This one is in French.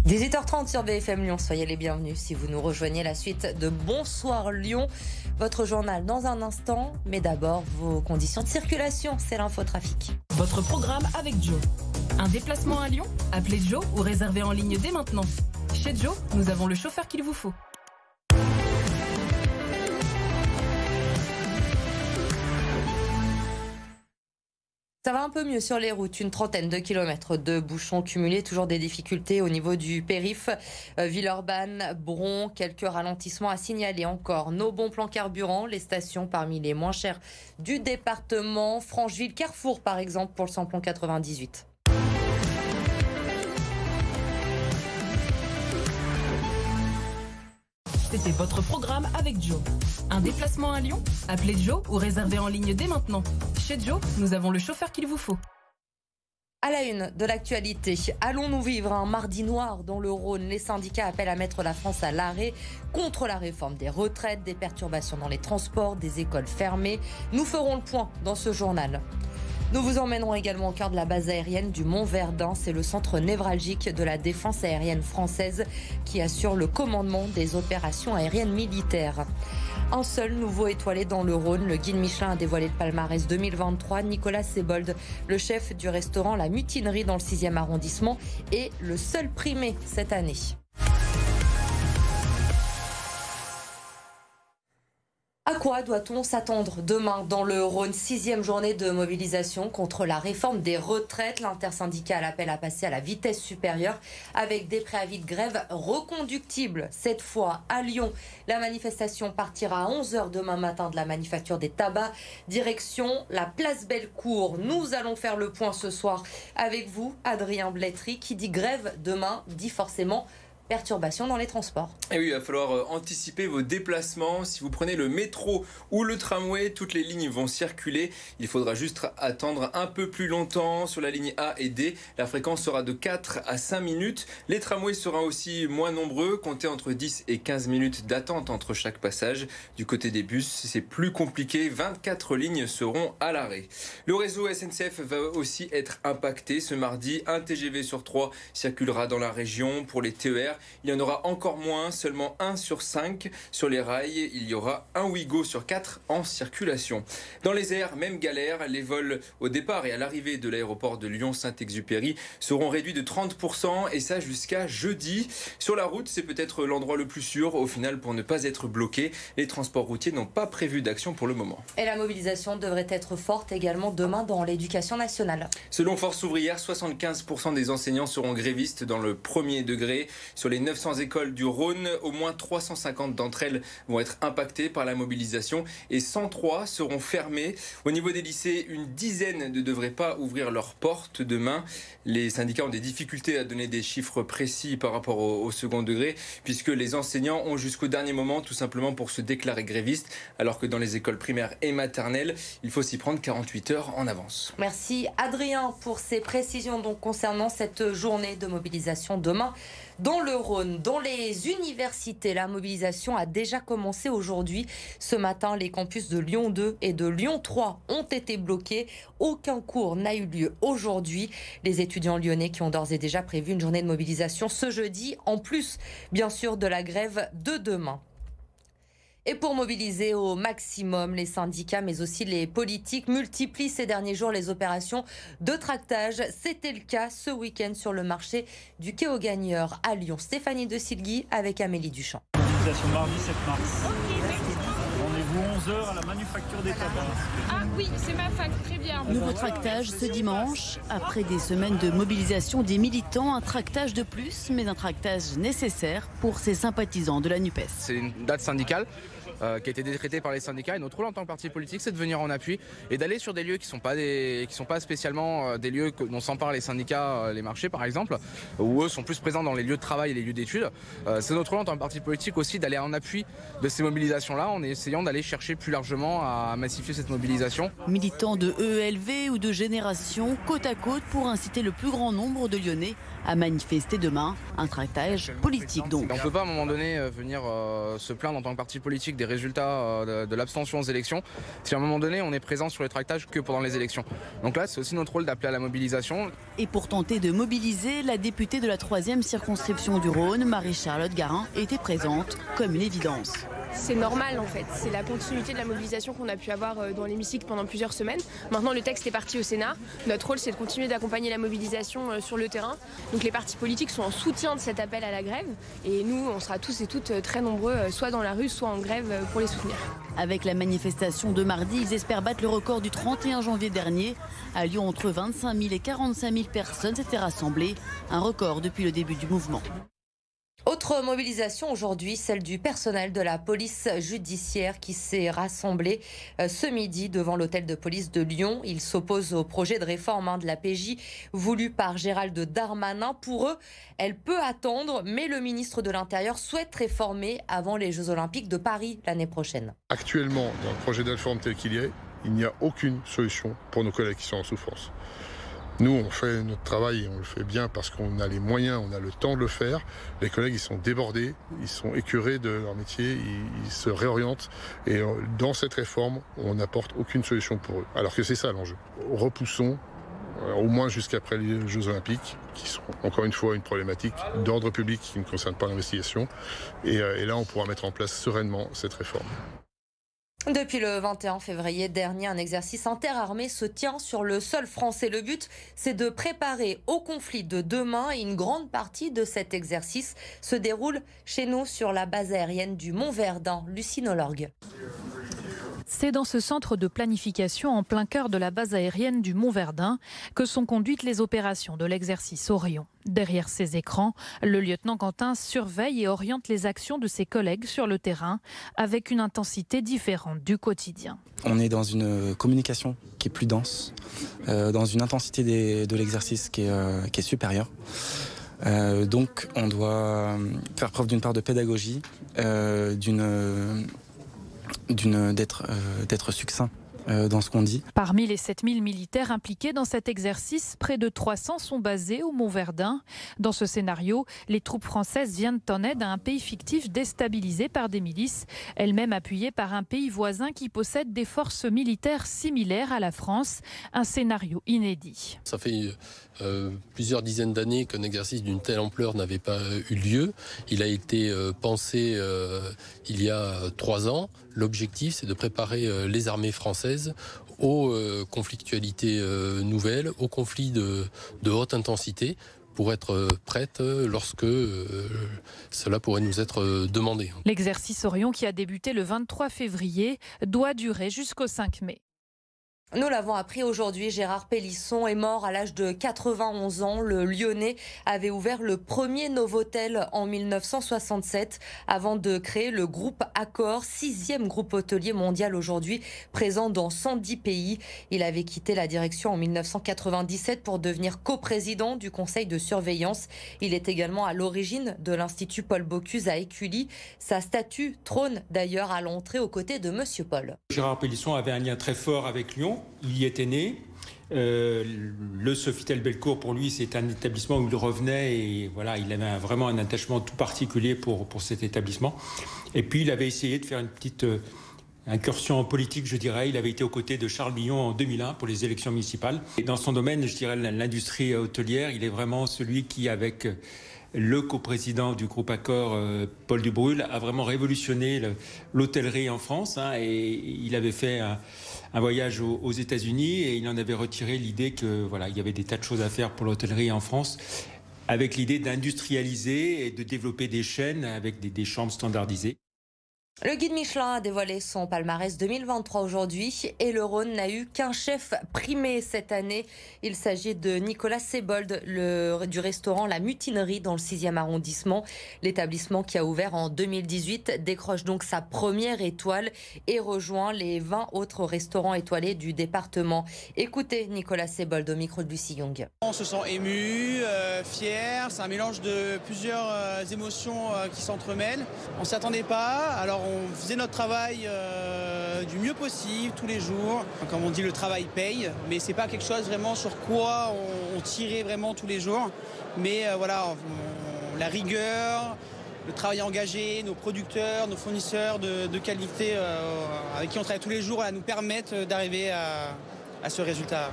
18h30 sur BFM Lyon, soyez les bienvenus si vous nous rejoignez. La suite de Bonsoir Lyon, votre journal dans un instant, mais d'abord vos conditions de circulation, c'est l'infotrafic. Votre programme avec Joe. Un déplacement à Lyon? Appelez Joe ou réservez en ligne dès maintenant. Chez Joe, nous avons le chauffeur qu'il vous faut. Ça va un peu mieux sur les routes, une trentaine de kilomètres de bouchons cumulés, toujours des difficultés au niveau du périph', Villeurbanne, Bron, quelques ralentissements à signaler encore. Nos bons plans carburant, les stations parmi les moins chères du département, Francheville, Carrefour par exemple pour le samplon 98. C'était votre programme avec Joe. Un déplacement à Lyon? Appelez Joe ou réservez en ligne dès maintenant. Chez Joe, nous avons le chauffeur qu'il vous faut. À la une de l'actualité, allons-nous vivre un mardi noir dans le Rhône? Les syndicats appellent à mettre la France à l'arrêt contre la réforme des retraites, des perturbations dans les transports, des écoles fermées. Nous ferons le point dans ce journal. Nous vous emmènerons également au cœur de la base aérienne du Mont-Verdun. C'est le centre névralgique de la défense aérienne française qui assure le commandement des opérations aériennes militaires. Un seul nouveau étoilé dans le Rhône. Le guide Michelin a dévoilé le palmarès 2023. Nicolas Sebold, le chef du restaurant La Mutinerie dans le 6e arrondissement, est le seul primé cette année. À quoi doit-on s'attendre demain dans le Rhône? 6e journée de mobilisation contre la réforme des retraites. L'intersyndicale appelle à passer à la vitesse supérieure avec des préavis de grève reconductibles. Cette fois à Lyon, la manifestation partira à 11h demain matin de la Manufacture des Tabacs. Direction la place Bellecour. Nous allons faire le point ce soir avec vous, Adrien Blétry. Qui dit grève demain dit forcément perturbations dans les transports. Et oui, il va falloir anticiper vos déplacements. Si vous prenez le métro ou le tramway, toutes les lignes vont circuler. Il faudra juste attendre un peu plus longtemps sur la ligne A et D. La fréquence sera de 4 à 5 minutes. Les tramways seront aussi moins nombreux. Comptez entre 10 et 15 minutes d'attente entre chaque passage. Du côté des bus, c'est plus compliqué. 24 lignes seront à l'arrêt. Le réseau SNCF va aussi être impacté. Ce mardi, un TGV sur 3 circulera dans la région. Pour les TER, il y en aura encore moins, seulement 1 sur 5 sur les rails. Il y aura un Ouigo sur 4 en circulation. Dans les airs, même galère. Les vols au départ et à l'arrivée de l'aéroport de Lyon-Saint-Exupéry seront réduits de 30% et ça jusqu'à jeudi. Sur la route, c'est peut-être l'endroit le plus sûr au final pour ne pas être bloqué. Les transports routiers n'ont pas prévu d'action pour le moment. Et la mobilisation devrait être forte également demain dans l'éducation nationale. Selon Force ouvrière, 75% des enseignants seront grévistes dans le premier degré. Sur les 900 écoles du Rhône, au moins 350 d'entre elles vont être impactées par la mobilisation et 103 seront fermées. Au niveau des lycées, une dizaine ne devraient pas ouvrir leurs portes demain. Les syndicats ont des difficultés à donner des chiffres précis par rapport au second degré puisque les enseignants ont jusqu'au dernier moment tout simplement pour se déclarer grévistes alors que dans les écoles primaires et maternelles, il faut s'y prendre 48 heures en avance. Merci Adrien pour ces précisions donc concernant cette journée de mobilisation demain. Dans le Rhône, dans les universités, la mobilisation a déjà commencé aujourd'hui. Ce matin, les campus de Lyon 2 et de Lyon 3 ont été bloqués. Aucun cours n'a eu lieu aujourd'hui. Les étudiants lyonnais qui ont d'ores et déjà prévu une journée de mobilisation ce jeudi, en plus, bien sûr, de la grève de demain. Et pour mobiliser au maximum les syndicats, mais aussi les politiques, multiplient ces derniers jours les opérations de tractage. C'était le cas ce week-end sur le marché du Quai aux Gagneurs à Lyon. Stéphanie De Silguy avec Amélie Duchamp. Mobilisation mardi 7 mars. Rendez-vous 11h à la Manufacture des Tabacs. Ah oui, c'est ma fac, très bien. Nouveau tractage ce dimanche. Après des semaines de mobilisation des militants, un tractage de plus, mais un tractage nécessaire pour ces sympathisants de la NUPES. C'est une date syndicale qui a été décrétée par les syndicats et notre rôle en tant que parti politique c'est de venir en appui et d'aller sur des lieux qui sont pas spécialement des lieux dont s'emparent les syndicats, les marchés par exemple, où eux sont plus présents dans les lieux de travail et les lieux d'études. C'est notre rôle en tant que parti politique aussi d'aller en appui de ces mobilisations-là en essayant d'aller chercher plus largement à massifier cette mobilisation. Militants de EELV ou de Génération, côte à côte pour inciter le plus grand nombre de Lyonnais à manifester demain. Un tractage politique donc. On ne peut pas à un moment donné venir se plaindre en tant que parti politique des des résultats de l'abstention aux élections, si à un moment donné on est présent sur les tractages que pendant les élections. Donc là c'est aussi notre rôle d'appeler à la mobilisation. Et pour tenter de mobiliser, la députée de la 3e circonscription du Rhône, Marie-Charlotte Garin, était présente comme une évidence. C'est normal en fait, c'est la continuité de la mobilisation qu'on a pu avoir dans l'hémicycle pendant plusieurs semaines. Maintenant le texte est parti au Sénat, notre rôle c'est de continuer d'accompagner la mobilisation sur le terrain. Donc les partis politiques sont en soutien de cet appel à la grève et nous on sera tous et toutes très nombreux soit dans la rue soit en grève pour les soutenir. Avec la manifestation de mardi, ils espèrent battre le record du 31 janvier dernier. À Lyon, entre 25 000 et 45 000 personnes s'étaient rassemblées, un record depuis le début du mouvement. Autre mobilisation aujourd'hui, celle du personnel de la police judiciaire qui s'est rassemblé ce midi devant l'hôtel de police de Lyon. Il s'oppose au projet de réforme de la PJ voulu par Gérald Darmanin. Pour eux, elle peut attendre, mais le ministre de l'Intérieur souhaite réformer avant les Jeux Olympiques de Paris l'année prochaine. Actuellement, dans le projet de réforme tel qu'il est, il n'y a aucune solution pour nos collègues qui sont en souffrance. Nous, on fait notre travail et on le fait bien parce qu'on a les moyens, on a le temps de le faire. Les collègues, ils sont débordés, ils sont écœurés de leur métier, ils se réorientent. Et dans cette réforme, on n'apporte aucune solution pour eux. Alors que c'est ça l'enjeu. Repoussons, au moins jusqu'après les Jeux Olympiques, qui sont encore une fois une problématique d'ordre public qui ne concerne pas l'investigation. Et là, on pourra mettre en place sereinement cette réforme. Depuis le 21 février dernier, un exercice interarmé se tient sur le sol français. Le but, c'est de préparer au conflit de demain et une grande partie de cet exercice se déroule chez nous sur la base aérienne du Mont-Verdun. Lucie Nolorgue. C'est dans ce centre de planification en plein cœur de la base aérienne du Mont-Verdun que sont conduites les opérations de l'exercice Orion. Derrière ces écrans, le lieutenant Quentin surveille et oriente les actions de ses collègues sur le terrain avec une intensité différente du quotidien. On est dans une communication qui est plus dense, dans une intensité de l'exercice qui est supérieure. Donc on doit faire preuve d'une part de pédagogie, d'être succinct dans ce qu'on dit. Parmi les 7000 militaires impliqués dans cet exercice, près de 300 sont basés au Mont-Verdun. Dans ce scénario, les troupes françaises viennent en aide à un pays fictif déstabilisé par des milices, elles-mêmes appuyées par un pays voisin qui possède des forces militaires similaires à la France. Un scénario inédit. Ça fait plusieurs dizaines d'années qu'un exercice d'une telle ampleur n'avait pas eu lieu. Il a été pensé il y a 3 ans. L'objectif, c'est de préparer les armées françaises aux conflictualités nouvelles, aux conflits de haute intensité, pour être prêtes lorsque cela pourrait nous être demandé. L'exercice Orion, qui a débuté le 23 février, doit durer jusqu'au 5 mai. Nous l'avons appris aujourd'hui, Gérard Pélisson est mort à l'âge de 91 ans. Le Lyonnais avait ouvert le premier Novotel en 1967 avant de créer le groupe Accor, 6e groupe hôtelier mondial aujourd'hui, présent dans 110 pays. Il avait quitté la direction en 1997 pour devenir coprésident du conseil de surveillance. Il est également à l'origine de l'Institut Paul Bocuse à Écully. Sa statue trône d'ailleurs à l'entrée aux côtés de Monsieur Paul. Gérard Pélisson avait un lien très fort avec Lyon. Il y était né. Le Sofitel Bellecour, pour lui, c'est un établissement où il revenait et voilà, il avait vraiment un attachement tout particulier pour cet établissement. Et puis, il avait essayé de faire une petite incursion en politique, je dirais. Il avait été aux côtés de Charles Millon en 2001 pour les élections municipales. Et dans son domaine, je dirais, l'industrie hôtelière, il est vraiment celui qui, avec le coprésident du groupe Accor, Paul Dubrul, a vraiment révolutionné l'hôtellerie en France. Et il avait fait un voyage aux États-Unis et il en avait retiré l'idée que voilà, il y avait des tas de choses à faire pour l'hôtellerie en France, avec l'idée d'industrialiser et de développer des chaînes avec des chambres standardisées. Le guide Michelin a dévoilé son palmarès 2023 aujourd'hui et le Rhône n'a eu qu'un chef primé cette année. Il s'agit de Nicolas Sebold, du restaurant La Mutinerie dans le 6e arrondissement. L'établissement qui a ouvert en 2018 décroche donc sa première étoile et rejoint les 20 autres restaurants étoilés du département. Écoutez Nicolas Sebold au micro de Lucie Young. On se sent ému, fier, c'est un mélange de plusieurs émotions qui s'entremêlent. On ne s'y attendait pas, alors on faisait notre travail du mieux possible tous les jours. Comme on dit, le travail paye, mais c'est pas quelque chose vraiment sur quoi on tirait vraiment tous les jours. Mais voilà, la rigueur, le travail engagé, nos producteurs, nos fournisseurs de qualité avec qui on travaille tous les jours, nous permettent d'arriver à ce résultat.